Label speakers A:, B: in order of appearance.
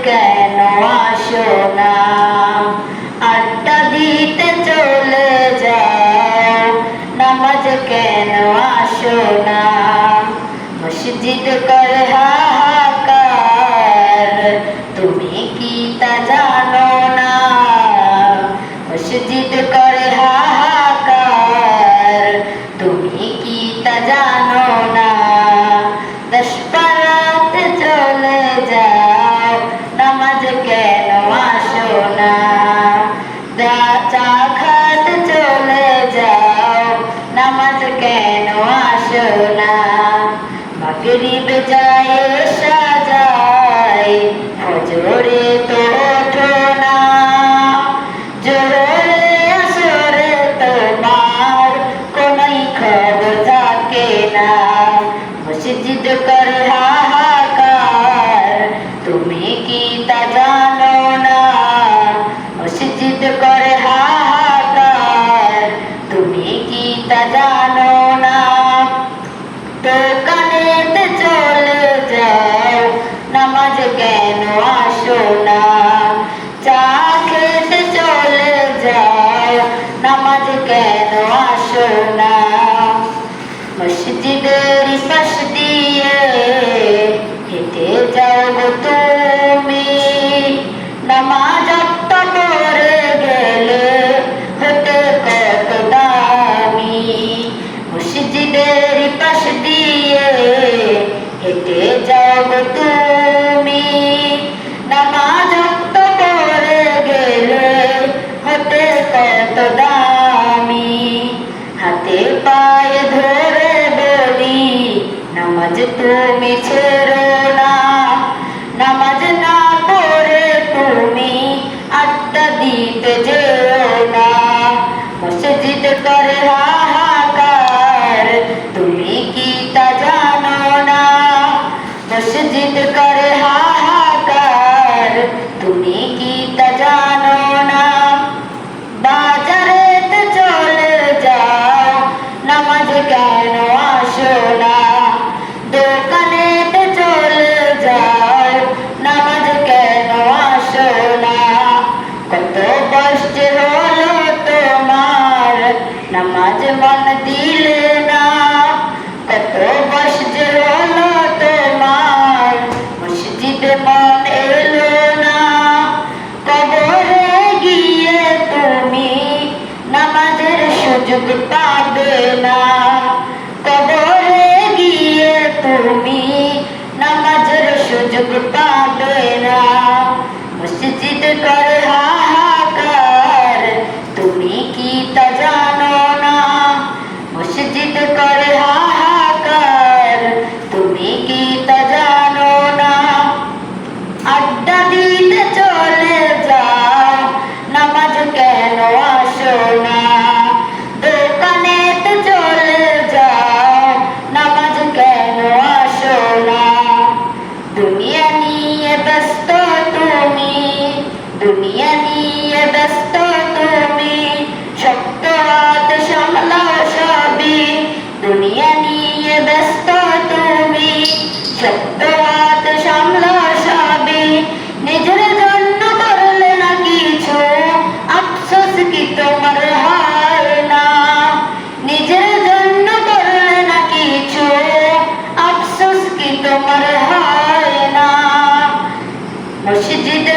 A: কেন আসো না? আড্ডা দিতে চলে যাও, নামাজ কেন আসো না? মসজিদ করে হাহাকার, তুমি কি তা জানো না? মসজিদ করে হাহাকার, তুমি কি তা জানো না? 10 পারাতে চলে যাও, নামাজ কেন আসো না? চা খাতে চলে যাও, নামাজ কেন আসো না? মাগরিব যায় সাজায়, ফজরে তো ওঠো না। জোহরে আসরে তোমার কোনোই খবর থাকে না। মসজিদ করে হাহাকার, তুমি কি তা জানো না? মসজিদ করে হাহাকার, তুমি কি তা জানো না? দোকানেতে চলে যাও, নামাজ কেন আসো না? চা খেতে চলে যাও, নামাজ কেন আসো না? মসজিদের পাশ দিয়ে হেঁটে যাও তুমি, নামাজ পড়ে গেলে হতে কত দামি। মসজিদের পাশ দিয়ে হেঁটে যাও তুমি, নামাজ পড়ে গেলে হতে কত দামি। হাতে পায়ে ধরে বলি, নামাজ তুমি ছেড়ো না। নামাজ না পড়ে তুমি আড্ডা দিতে যেও না। মসজিদ করে হাহাকার, তুমি কি তা জানো না? মসজিদ করে হাহাকার, তুমি কি তা জানো না? বাজারেতে চলে যাও, নামাজ কেন আসো না? দোকানেতে চলে যাও, নামাজ কেন আসো না? কত কষ্ট হলো তোমার, নামাজ মন দিলে না। কত কষ্ট হলো তোমার, মসজিদ মন এলো না। কবরে গিয়ে তুমি নামাজের সুযোগ পাবে না। কবরে গিয়ে তুমি নামাজের সুযোগ পাবে না। মসজিদ করে হাহাকার, তুমি কি তা জানো না? মসজিদ করে হাহাকার, তুমি কি তা জানো না? আড্ডা দিতে চলে যাও, নামাজ কেন আসো না? দোকানেতে চলে যাও, নামাজ কেন আসো না? দুনিয়া নিয়ে ব্যস্ত তুমি, দুনিয়া নিয়ে ব্যস্ত তুমি, শক্ত হাত সামলাও সবই। দুনিয়া নিয়ে ব্যস্ত তুমি, শক্ত হাত সামলাও সবই। নিজের জন্য করলে না কিছু, আফসোস কি তোমার হয় না? নিজের জন্য করলে না কিছু, আফসোস কি তোমার হয় না? মসজিদ